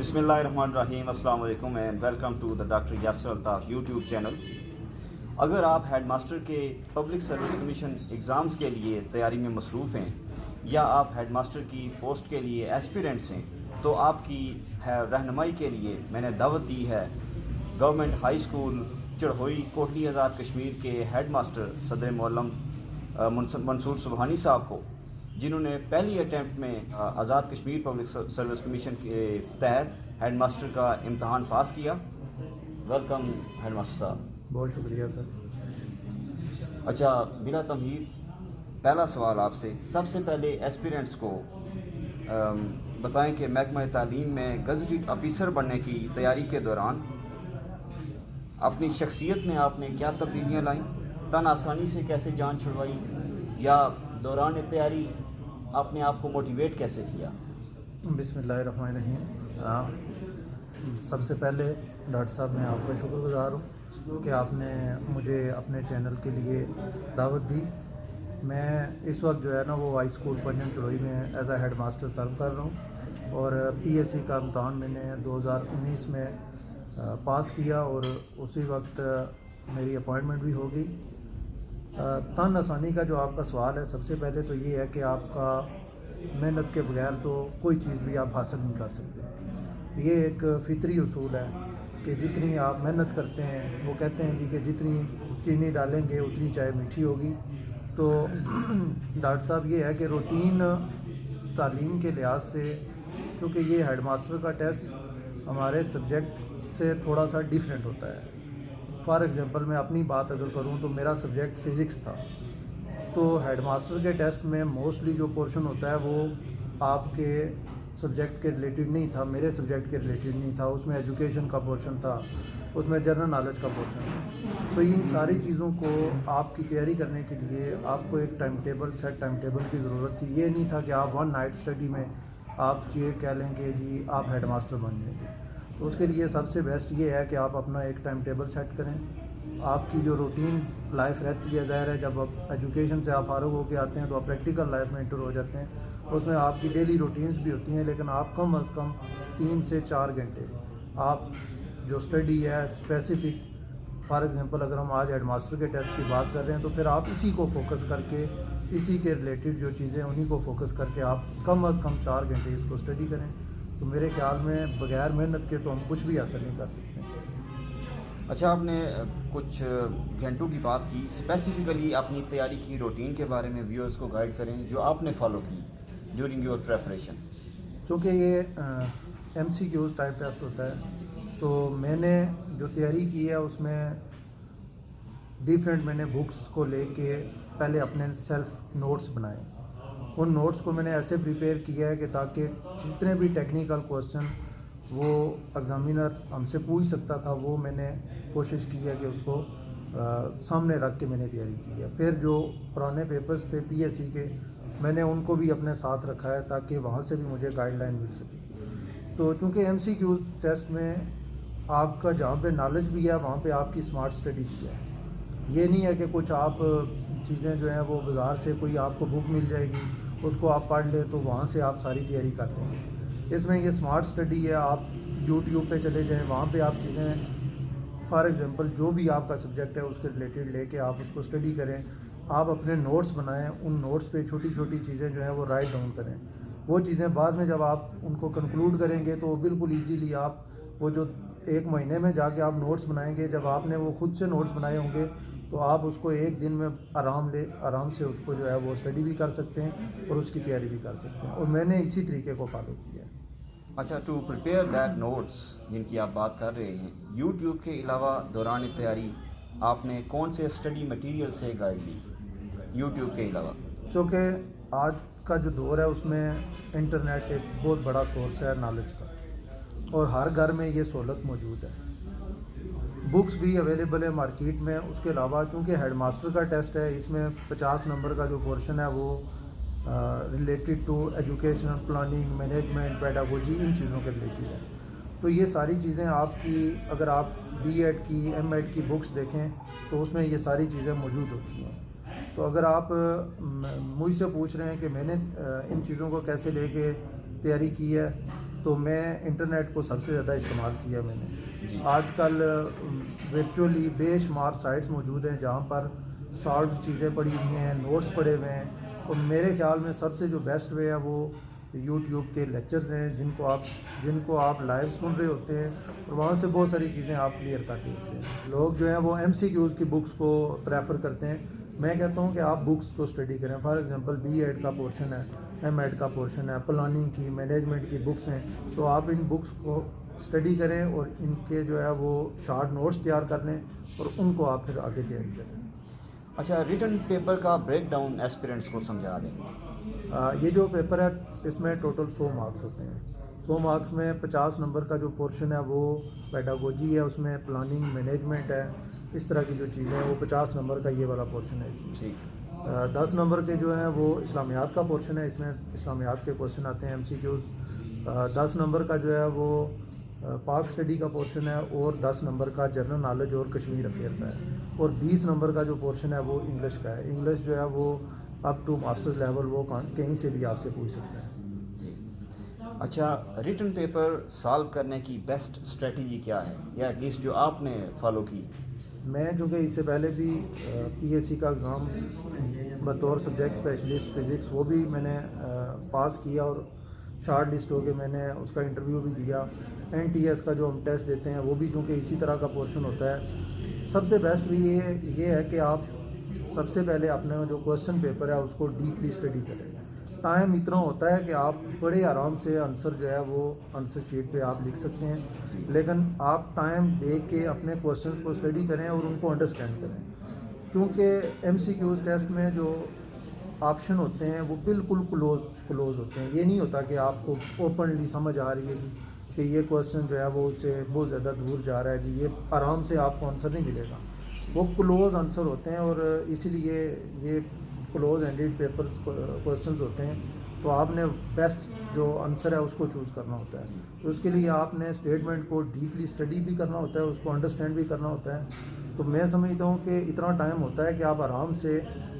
بسم اللہ الرحمن الرحیم. السلام علیکم and welcome to the doctor Yasir Altaf YouTube channel. اگر آپ ہیڈ ماسٹر کے پبلک سروس کمیشن ایگزامز کے لیے تیاری میں مصروف ہیں یا آپ ہیڈ ماسٹر کی پوسٹ کے لیے ایسپیرنٹس ہیں تو آپ کی رہنمائی کے لیے میں نے دعوت دی ہے government high school چڑھوئی Kotli Azad Kashmir کے ہیڈ ماسٹر صدر معلم منصور سبحانی صاحب کو، جنہوں نے پہلی اٹیمپٹ میں Azad Kashmir public service commission کے تحت ہیڈ ماسٹر کا امتحان پاس کیا. ویلکم ہیڈ ماسٹر صاحب. بہت شکریہ سر. اچھا، بلا تمہید پہلا سوال آپ سے. سب سے پہلے ایسپیرنٹس کو بتائیں کہ محکمہ تعلیم میں گزٹڈ آفیسر بننے کی تیاری کے دوران اپنی شخصیت میں آپ نے کیا تبدیلیاں لائیں، تن آسانی سے کیسے جان چھڑوائی، یا دوران تیاری آپ نے آپ کو موٹیویٹ کیسے کیا؟ بسم اللہ الرحمن الرحیم. سب سے پہلے ڈاکٹر صاحب میں آپ کا شکر گزار ہوں کہ آپ نے مجھے اپنے چینل کے لیے دعوت دی. میں اس وقت جو ہے نا وہ ہائی اسکول پنجم چڑھوئی میں ایز اے ہیڈ ماسٹر سرو کر رہا ہوں، اور پی ایس سی کا امتحان میں نے 2019 میں پاس کیا اور اسی وقت میری اپوائنٹمنٹ بھی ہو گئی. تن آسانی کا جو آپ کا سوال ہے، سب سے پہلے تو یہ ہے کہ آپ کا محنت کے بغیر تو کوئی چیز بھی آپ حاصل نہیں کر سکتے. یہ ایک فطری اصول ہے کہ جتنی آپ محنت کرتے ہیں، وہ کہتے ہیں جی کہ جتنی چینی ڈالیں گے اتنی چائے میٹھی ہوگی. تو ڈاکٹر صاحب یہ ہے کہ روٹین تعلیم کے لحاظ سے، چونکہ یہ ہیڈ ماسٹر کا ٹیسٹ ہمارے سبجیکٹ سے تھوڑا سا ڈیفرنٹ ہوتا ہے. فار ایگزامپل میں اپنی بات اگر کروں تو میرا سبجیکٹ فزکس تھا، تو ہیڈ ماسٹر کے ٹیسٹ میں موسٹلی جو پورشن ہوتا ہے وہ آپ کے سبجیکٹ کے ریلیٹڈ نہیں تھا، میرے سبجیکٹ کے ریلیٹڈ نہیں تھا. اس میں ایجوکیشن کا پورشن تھا، اس میں جنرل نالج کا پورشن تھا. تو ان ساری چیزوں کو آپ کی تیاری کرنے کے لیے آپ کو ایک timetable, set timetable کی ضرورت تھی. یہ نہیں تھا کہ آپ ون نائٹ اسٹڈی میں آپ یہ کہہ لیں کہ جی آپ ہیڈ ماسٹر بن جائیں گے. تو اس کے لیے سب سے بیسٹ یہ ہے کہ آپ اپنا ایک ٹائم ٹیبل سیٹ کریں. آپ کی جو روٹین لائف رہتی ہے، ظاہر ہے جب آپ ایجوکیشن سے آپ فارغ ہو کے آتے ہیں تو آپ پریکٹیکل لائف میں انٹر ہو جاتے ہیں. اس میں آپ کی ڈیلی روٹینز بھی ہوتی ہیں، لیکن آپ کم از کم 3 سے 4 گھنٹے آپ جو اسٹڈی ہے اسپیسیفک، فار ایگزامپل اگر ہم آج ہیڈ ماسٹر کے ٹیسٹ کی بات کر رہے ہیں تو پھر آپ اسی کو فوکس کر کے، اسی کے ریلیٹڈ جو چیزیں انہی کو فوکس کر کے آپ کم از کم 4 گھنٹے اس کو اسٹڈی کریں. تو میرے خیال میں بغیر محنت کے تو ہم کچھ بھی حاصل نہیں کر سکتے. اچھا، آپ نے کچھ گھنٹوں کی بات کی، اسپیسیفکلی اپنی تیاری کی روٹین کے بارے میں ویورز کو گائیڈ کریں جو آپ نے فالو کی ڈیورنگ یور پریپریشن. چونکہ یہ M C Qs type test ہوتا ہے، تو میں نے جو تیاری کی ہے اس میں ڈیفرنٹ میں نے بکس کو لے کے پہلے اپنے سیلف نوٹس بنائے. ان نوٹس کو میں نے ایسے پریپیئر کیا ہے کہ تاکہ جتنے بھی ٹیکنیکل کوسچن وہ ایگزامینر ہم سے پوچھ سکتا تھا، وہ میں نے کوشش کی ہے کہ اس کو سامنے رکھ کے میں نے تیاری کی ہے. پھر جو پرانے پیپرز تھے پی ایس سی کے، میں نے ان کو بھی اپنے ساتھ رکھا ہے تاکہ وہاں سے بھی مجھے گائیڈ لائن مل سکے. تو چونکہ ایم سی کیوز ٹیسٹ میں آپ کا جہاں پہ نالج بھی ہے وہاں پہ آپ کی اسمارٹ اسٹڈی بھی ہے. یہ نہیں ہے کہ کچھ آپ چیزیں جو ہیں وہ بازار سے کوئی آپ کو بک مل جائے گی، اس کو آپ پڑھ لیں تو وہاں سے آپ ساری تیاری کر لیں گے. اس میں یہ اسمارٹ اسٹڈی ہے. آپ یوٹیوب پہ چلے جائیں، وہاں پہ آپ چیزیں فار ایگزامپل جو بھی آپ کا سبجیکٹ ہے اس کے ریلیٹڈ لے کے آپ اس کو اسٹڈی کریں. آپ اپنے نوٹس بنائیں، ان نوٹس پہ چھوٹی چھوٹی چیزیں جو ہیں وہ رائٹ ڈاؤن کریں. وہ چیزیں بعد میں جب آپ ان کو کنکلوڈ کریں گے تو وہ بالکل ایزیلی آپ وہ جو 1 مہینے میں جا کے آپ نوٹس بنائیں گے، جب آپ نے وہ خود سے نوٹس بنائے ہوں گے تو آپ اس کو 1 دن میں آرام سے اس کو جو ہے وہ اسٹڈی بھی کر سکتے ہیں اور اس کی تیاری بھی کر سکتے ہیں. اور میں نے اسی طریقے کو فالو کیا ہے. اچھا، ٹو پریپیئر دیٹ نوٹس جن کی آپ بات کر رہے ہیں، یوٹیوب کے علاوہ دوران تیاری آپ نے کون سے اسٹڈی مٹیریل سے گائیڈ لی یوٹیوب کے علاوہ؟ چونکہ آج کا جو دور ہے اس میں انٹرنیٹ ایک بہت بڑا سورس ہے نالج کا، اور ہر گھر میں یہ سہولت موجود ہے. بکس بھی اویلیبل ہے مارکیٹ میں. اس کے علاوہ چونکہ ہیڈ ماسٹر کا ٹیسٹ ہے، اس میں 50 نمبر کا جو پورشن ہے وہ related to educational planning, management, pedagogy, ان چیزوں کے ریلیٹڈ ہے. تو یہ ساری چیزیں آپ کی اگر آپ بی ایڈ کی، ایم ایڈ کی بکس دیکھیں تو اس میں یہ ساری چیزیں موجود ہوتی ہیں. تو اگر آپ مجھ سے پوچھ رہے ہیں کہ میں نے ان چیزوں کو کیسے لے کے تیاری کی ہے، تو میں انٹرنیٹ کو سب سے زیادہ استعمال کیا میں نے. جی. آج کل ورچولی بے شمار سائٹس موجود ہیں جہاں پر سالو چیزیں پڑی ہوئی ہیں, نوٹس پڑے ہوئے ہیں. اور میرے خیال میں سب سے جو بیسٹ وے ہے وہ یوٹیوب کے لیکچرز ہیں جن کو آپ لائیو سن رہے ہوتے ہیں, اور وہاں سے بہت ساری چیزیں آپ کلیئر کر کے ہوتے ہیں. لوگ جو ہیں وہ ایم سی کیوز کی بکس کو پریفر کرتے ہیں. میں کہتا ہوں کہ آپ بکس کو اسٹڈی کریں. فار ایگزامپل بی ایڈ کا پورشن ہے, ایم ایڈ کا پورشن ہے, پلاننگ کی, مینجمنٹ کی بکس ہیں, تو آپ ان بکس کو اسٹڈی کریں اور ان کے جو ہے وہ شارٹ نوٹس تیار کر لیں اور ان کو آپ پھر آگے تیاری کریں. اچھا, ریٹن پیپر کا بریک ڈاؤن ایسپیرنٹس کو سمجھا دیں. یہ جو پیپر ہے اس میں ٹوٹل 100 مارکس ہوتے ہیں. 100 مارکس میں 50 نمبر کا جو پورشن ہے وہ پیڈاگوجی ہے, اس میں پلاننگ, مینجمنٹ ہے, اس طرح کی جو چیزیں ہیں وہ 50 نمبر کا یہ والا پورشن ہے. اس میں ٹھیک. 10 نمبر کے جو ہیں وہ اسلامیات کا پورشن ہے, اس میں اسلامیات کے کوشچن آتے ہیں, ایم سی کیوز. 10 نمبر کا جو ہے وہ پاک اسٹڈی کا پورشن ہے, اور 10 نمبر کا جنرل نالج اور کشمیر افیئر کا ہے, اور 20 نمبر کا جو پورشن ہے وہ انگلش کا ہے. انگلش جو ہے وہ اپ ٹو ماسٹرز لیول وہ کہیں سے بھی آپ سے پوچھ سکتے ہیں. اچھا, ریٹن پیپر سالو کرنے کی بیسٹ اسٹریٹجی کیا ہے, یا ایٹ لیسٹ جو آپ نے فالو کی؟ میں چونکہ اس سے پہلے بھی پی ایس سی کا ایگزام بطور سبجیکٹ اسپیشلسٹ فزکس وہ بھی میں نے پاس کیا, اور شارٹ لسٹ ہو کے میں نے اس کا انٹرویو بھی دیا. این ٹی ایس کا جو ہم ٹیسٹ دیتے ہیں وہ بھی چونکہ اسی طرح کا پورشن ہوتا ہے. سب سے بیسٹ بھی یہ ہے کہ آپ سب سے پہلے اپنے جو کوشچن پیپر ہے اس کو ڈیپلی اسٹڈی کریں. ٹائم اتنا ہوتا ہے کہ آپ بڑے آرام سے آنسر جو ہے وہ آنسر شیٹ پہ آپ لکھ سکتے ہیں, لیکن آپ ٹائم دے کے اپنے کوشچنس کو اسٹڈی کریں اور ان کو انڈرسٹینڈ کریں. کیونکہ ایم سی کیوز ٹیسٹ میں جو آپشن ہوتے ہیں وہ بالکل کلوز ہوتے ہیں. یہ نہیں ہوتا کہ آپ کو اوپنلی سمجھ آ رہی ہے کہ یہ کوشچن جو ہے وہ اس سے بہت زیادہ دور جا رہا ہے, جی یہ آرام سے آپ کو آنسر نہیں ملے گا. وہ کلوز آنسر ہوتے ہیں, اور اسی لیے یہ کلوز اینڈیڈ پیپرز کوشچنز ہوتے ہیں. تو آپ نے بیسٹ جو آنسر ہے اس کو چوز کرنا ہوتا ہے. تو اس کے لیے آپ نے اسٹیٹمنٹ کو ڈیپلی اسٹڈی بھی کرنا ہوتا ہے, اس کو انڈرسٹینڈ بھی کرنا ہوتا ہے. تو میں سمجھتا ہوں کہ اتنا ٹائم ہوتا ہے کہ آپ آرام سے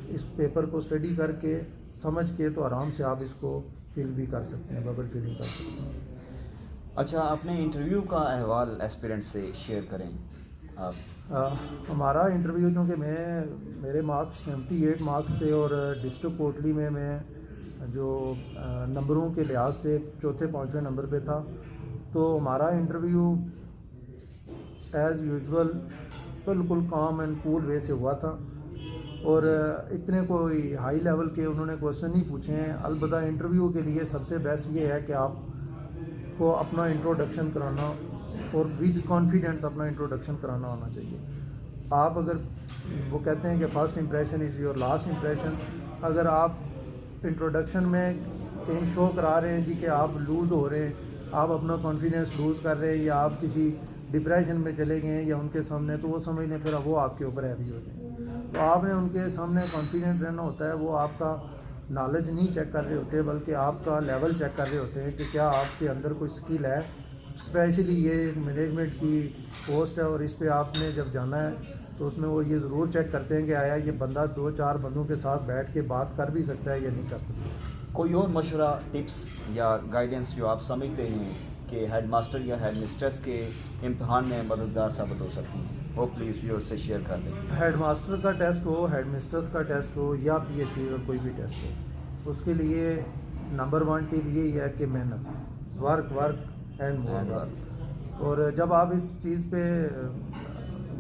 اس پیپر کو اسٹڈی کر کے سمجھ کے تو آرام سے آپ اس کو فل بھی کر سکتے ہیں, ببل فلنگ کر سکتے ہیں. اچھا, اپنے انٹرویو کا احوال ایسپیرنٹ سے شیئر کریں آپ. ہمارا انٹرویو چونکہ میرے مارکس 78 مارکس تھے, اور ڈسٹرکٹ کوٹلی میں جو نمبروں کے لحاظ سے 4-5 نمبر پہ تھا. تو ہمارا انٹرویو ایز یوزول بالکل کام اینڈ کول وے سے ہوا تھا, اور اتنے کوئی ہائی لیول کے انہوں نے کوشچن نہیں پوچھے ہیں. البتہ انٹرویو کے لیے سب سے بیسٹ یہ ہے کہ آپ کو اپنا انٹروڈکشن کرانا اور ود کانفیڈنس اپنا انٹروڈکشن کرانا ہونا چاہیے. آپ اگر وہ کہتے ہیں کہ first impression is your last impression, اگر آپ انٹروڈکشن میں کہیں شو کرا رہے ہیں جی کہ آپ لوز ہو رہے ہیں, آپ اپنا کانفیڈنس لوز کر رہے ہیں, یا آپ کسی ڈپریشن میں چلے گئے ہیں یا ان کے سامنے, تو وہ سمجھ لیں پھر وہ آپ کے اوپر ہیوی ہو جائیں. تو آپ نے ان کے سامنے کانفیڈنٹ رہنا ہوتا ہے. وہ آپ کا نالج نہیں چیک کر رہے ہوتے, بلکہ آپ کا لیول چیک کر رہے ہوتے ہیں کہ کیا آپ کے اندر کوئی اسکل ہے. اسپیشلی یہ ایک مینجمنٹ کی پوسٹ ہے, اور اس پہ آپ نے جب جانا ہے تو اس میں وہ یہ ضرور چیک کرتے ہیں کہ آیا یہ بندہ 2-4 بندوں کے ساتھ بیٹھ کے بات کر بھی سکتا ہے یا نہیں کر سکتا. کوئی اور مشورہ, ٹپس یا گائیڈنس جو آپ سمجھتے ہیں کہ ہیڈ ماسٹر یا ہیڈ مسٹریس کے امتحان میں مددگار ثابت ہو سکتی ہیں, وہ پلیز ویور سے شیئر کر دیں. ہیڈ ماسٹر کا ٹیسٹ ہو, ہیڈ مسٹرس کا ٹیسٹ ہو, یا پی ایس سی کا کوئی بھی ٹیسٹ ہو, اس کے لیے نمبر 1 ٹپ یہی ہے کہ محنت, ورک اینڈ مور ورک. اور جب آپ اس چیز پہ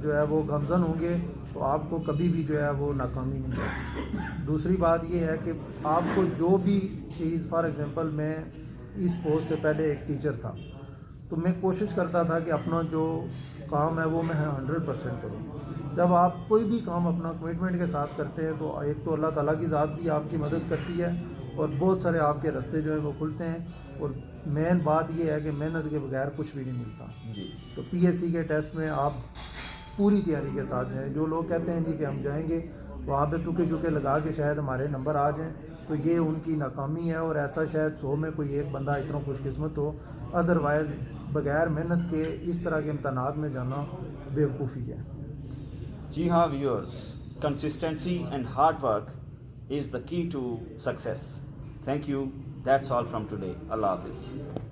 جو ہے وہ گامزن ہوں گے تو آپ کو کبھی بھی جو ہے وہ ناکامی نہیں ہوگی. دوسری بات یہ ہے کہ آپ کو جو بھی چیز, فار ایگزامپل میں اس پوسٹ سے پہلے ایک ٹیچر تھا, تو میں کوشش کرتا تھا کہ اپنا جو کام ہے وہ میں 100% کروں. جب آپ کوئی بھی کام اپنا کمٹمنٹ کے ساتھ کرتے ہیں تو ایک تو اللہ تعالیٰ کی ذات بھی آپ کی مدد کرتی ہے, اور بہت سارے آپ کے راستے جو ہیں وہ کھلتے ہیں. اور مین بات یہ ہے کہ محنت کے بغیر کچھ بھی نہیں ملتا. تو پی ایس سی کے ٹیسٹ میں آپ پوری تیاری کے ساتھ جائیں. جو لوگ کہتے ہیں جی کہ ہم جائیں گے وہاں پہ تکے چکے لگا کے شاید ہمارے نمبر آ جائیں, تو یہ ان کی ناکامی ہے. اور ایسا شاید 100 میں کوئی ایک بندہ اتنا خوش قسمت ہو, ادروائز بغیر محنت کے اس طرح کے امتحانات میں جانا بیوقوفی ہے. جی ہاں viewers, consistency and hard work is the key to success. Thank you. That's all from today. اللہ حافظ.